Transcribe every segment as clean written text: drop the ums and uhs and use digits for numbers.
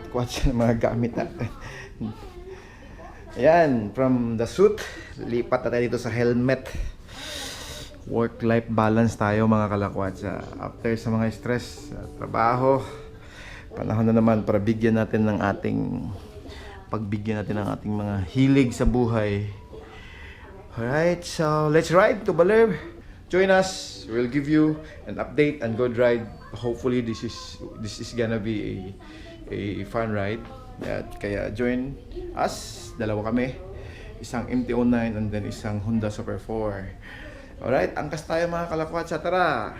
kalakwatsa ng mga gamit natin. Ayan, from the suit, lipat na tayo dito sa helmet. Work-life balance tayo mga kalakwatsa. After sa mga stress, trabaho, panahon na naman para bigyan natin ng pagbigyan natin ng ating mga hilig sa buhay. Alright, so let's ride to Baler. Join us. We'll give you an update and good ride. Hopefully this is gonna be a fun ride. Kaya join us. Dalawa kami. Isang MT-09 and then isang Honda Superfour. Alright, angkas tayo mga kalakwatsa. Tara!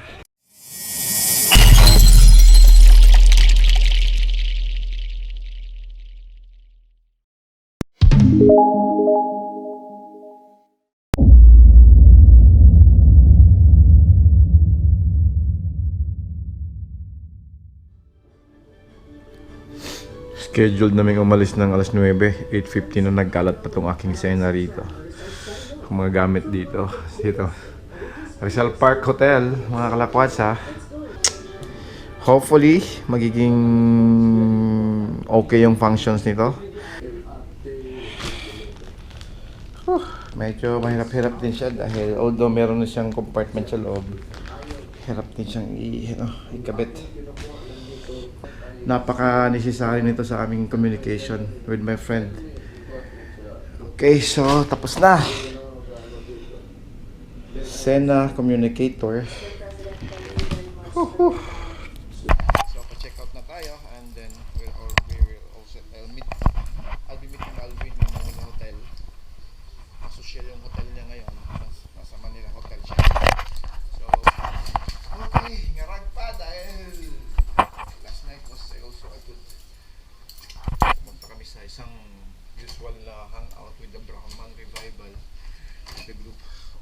Scheduled naming umalis ng alas 9, 8:50 na nagkalat pa tong aking sena rito. Ang mga gamit dito. Rizal Park Hotel, mga kalakwatsa. Hopefully, magiging okay yung functions nito. Medyo mahirap-hirap din siya dahil although meron na siyang compartment sa loob, hirap din siyang ikabit. Napaka-necessary nito sa aming communication with my friend. Okay, so tapos na. Sena communicator. So pa-check out na tayo and then I'll be meeting Alvin in Manila Hotel. Social yung hotel niya ngayon. Nasa Manila Hotel siya. So, okay, ngarag pa dahil last night was also a good. Pumunta kami sa isang usual hangout with the Brahman Revival, the group.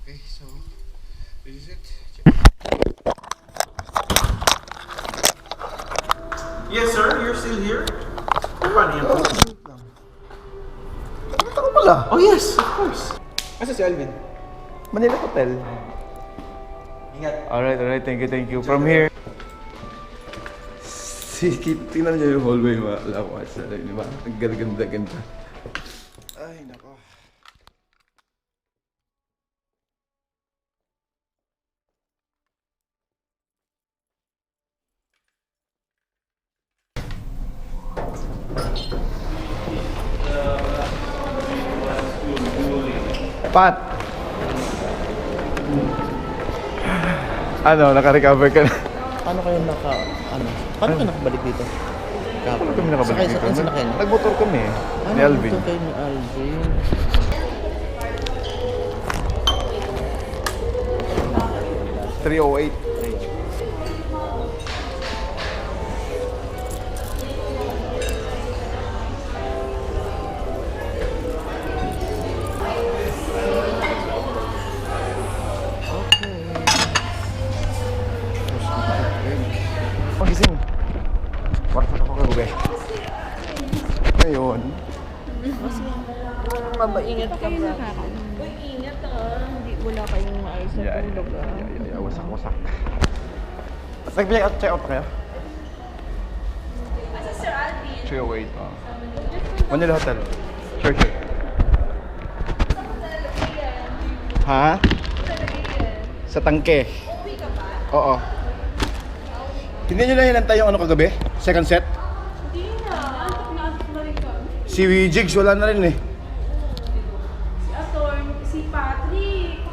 Okay, so this is it. Check. Yes, sir. You're still here? Paano yan? Nakita ko pala. Oh, yes. Of course. Asa si Alvin? Manila Hotel. Ingat. Alright. Thank you. From here. Tingnan niyo yung hallway mga kalakwatsa. Di ba? Ang ganda. Ay, nako. Pat! Ano, naka-recover ka na? Paano kayo paano kayo nakabalik dito? Paano kami nakabalik dito? Saan kayo? Nagmotor kami ni Alvin. Ito kayo ni Alvin. 308. Magising. Warta ako kagabi. Ngayon. Ingat ka ba? Uy, ingat Hindi wala kayong maayos na tulog Wasak. Nag-check out pa kayo? Asa Sir Alvin? 308. Manila Hotel. Sure. Ha? Sa tangke. Uwi ka ba? Oo. Hindi nyo na hinantay yung kagabi? Second set? Hindi na. Antok na rin kami. Si Jigs wala na rin eh. Si Atorn, si Patrick.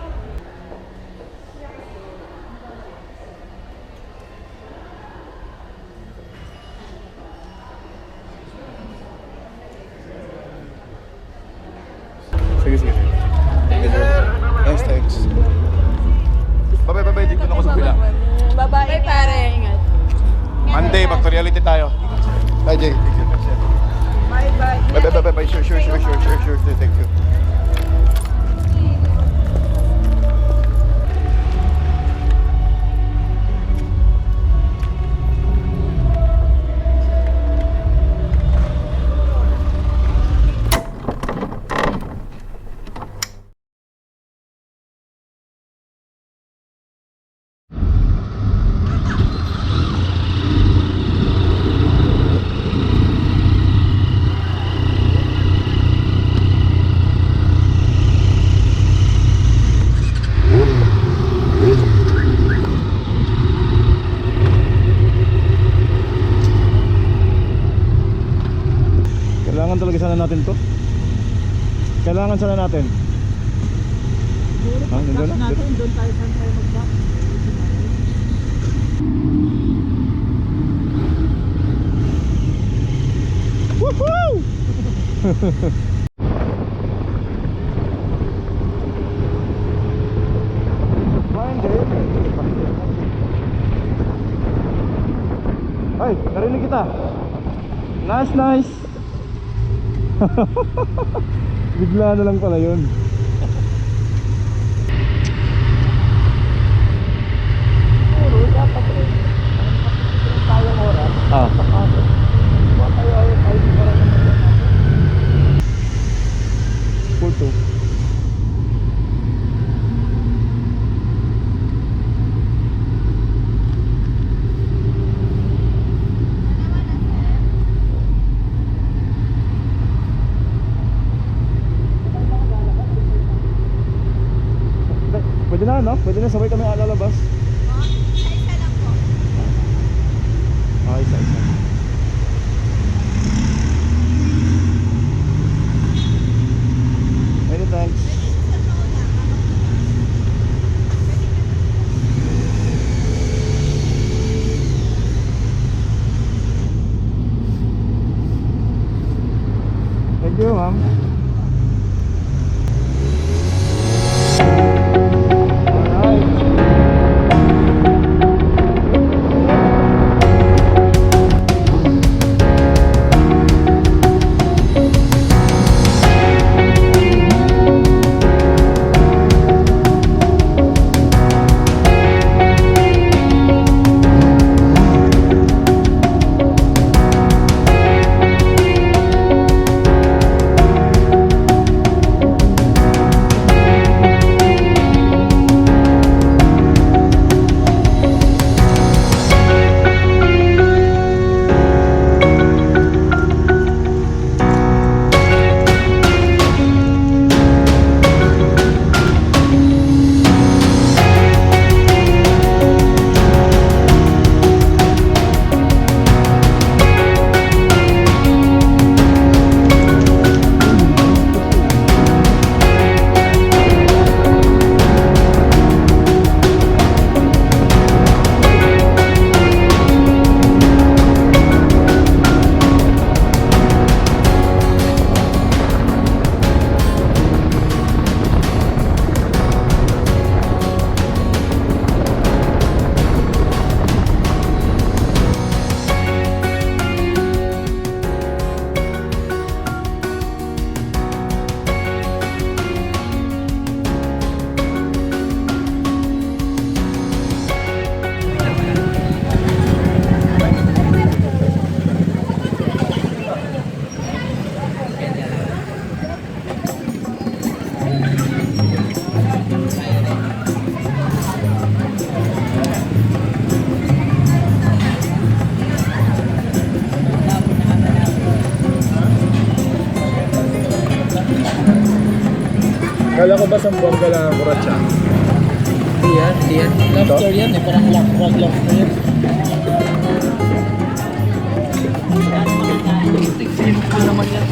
Sige. Thanks. Bye. Dito na ako sa pila. Bye, pare. Ingat. Monday, back to reality tayo. Bye, Jay. Bye. Bye. Sure. Thank you. sana natin to? Kailangan sana natin. Ha, nandun na? Doon tayo saan tayo mag-back. Woohoo! Ay, narinig kita. Nice, nice. Bigla na lang pala yun. Puro, dapat rin. Tayong oras. Ah. Ba tayo ayaw tayo di para naman yan natin. Photo. Pwede na, no? Pwede na, sabay kami alalabas. Isa lang po. Ah, isa. Many thanks. Thank you, ma'am. Kala ko ba sa buwangga lang ang kuratsa? Di yan. Lobster yan eh, parang lobster yan. Itik-silip ko naman yan.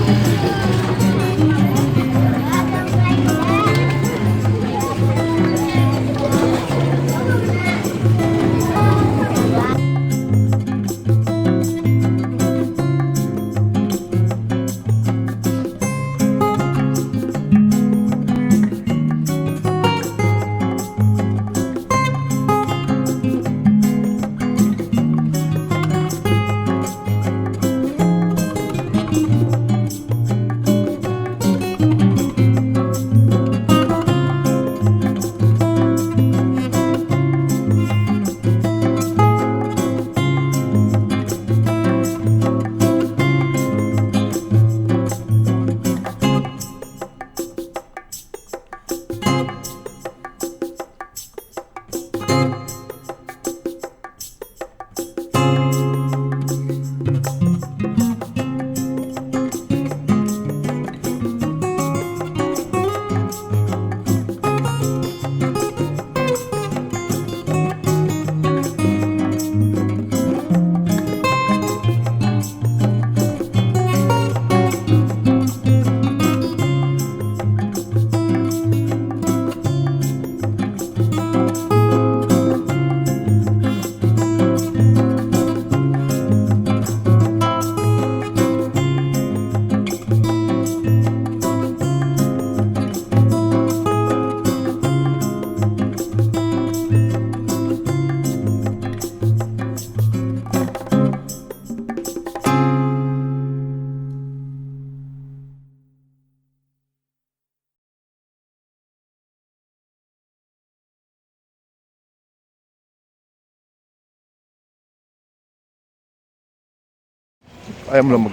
Ayaw mo lang mag...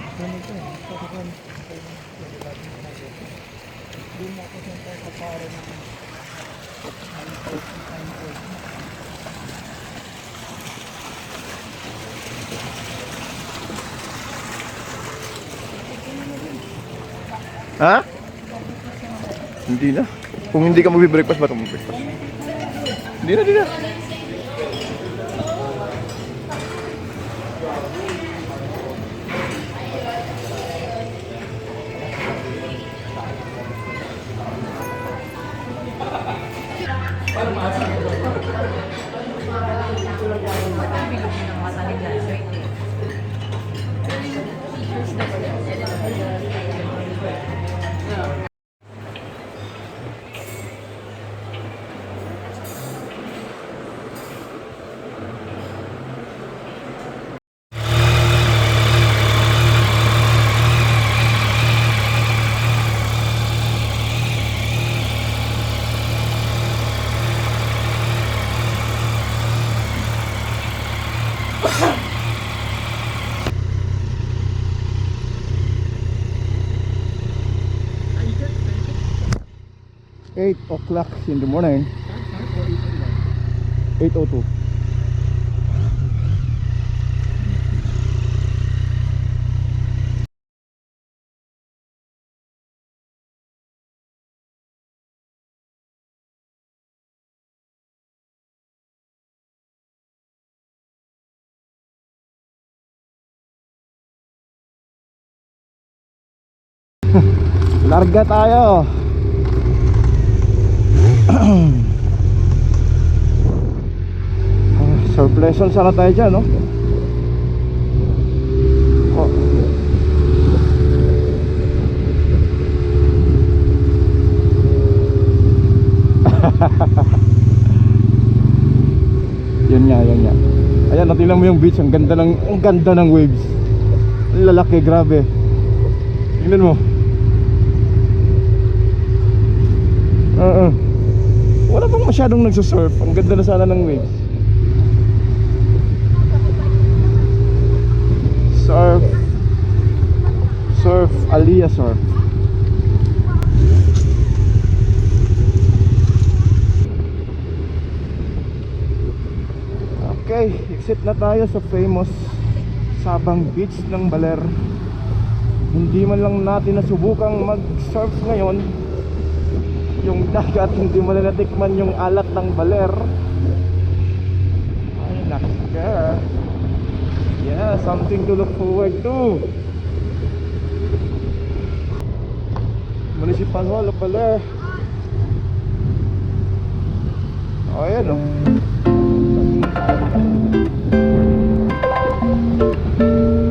Ha? Hindi na. Kung hindi ka magbe-breakfast, ba't mag-breakfast? Hindi na, hindi na. Eight o'clock in the morning. 8:02. Larga tayo. Surpleson sana tayo dyan, no? Oh. Yun nga, yun nga. Ayan, natingnan mo yung beach. Ang ganda ng waves. Ang lalaki, grabe. Tingnan mo. Wala pang masyadong nagsusurf. Ang ganda na sana ng waves. Surf, Aliyah surf. Okay, exit na tayo sa famous Sabang Beach ng Baler. Hindi man lang natin nasubukang mag-surf ngayon. Yung dagat, hindi mo na natikman yung alat ng Baler. Ay, naka. Yeah, something to look forward to. Municipal Hall of Baler. Oh, ayan o.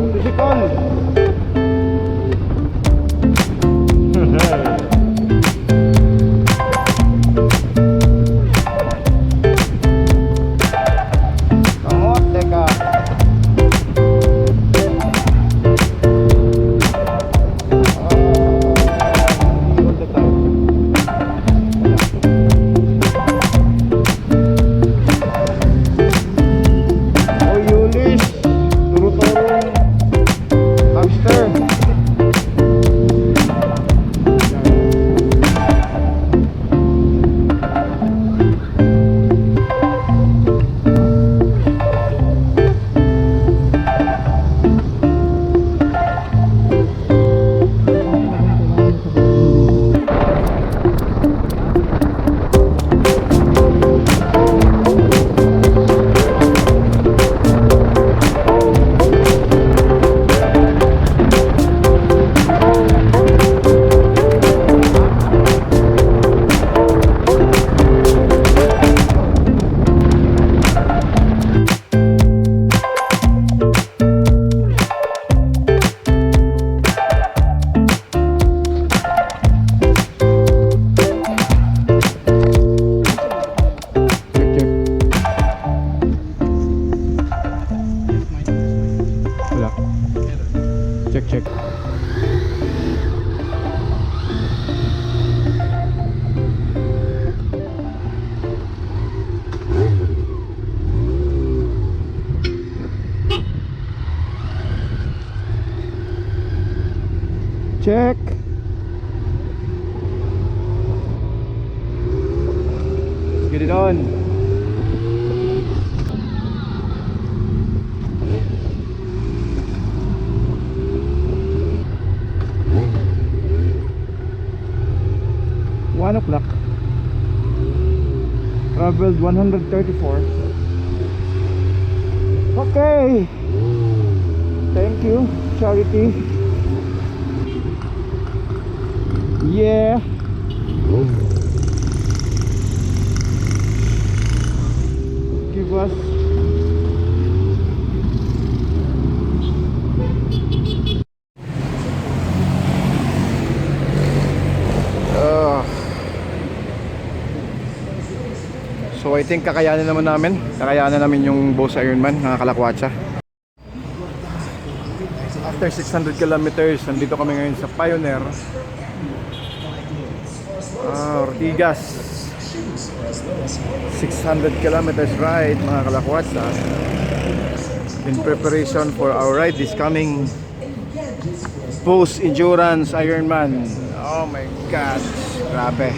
Municipal. Check. Let's get it on. O'clock. Traveled 134. Okay. Thank you, Charity. Yeah. Give us so I think kakayanin namin yung BOSS IRONMAN, mga kalakwatsa. After 600 kilometers, nandito kami ngayon sa Pioneer, Ortigas. 600 kilometers ride, mga kalakwatsa, in preparation for our ride this coming BOSS Endurance IRONMAN. Oh my God, grabe.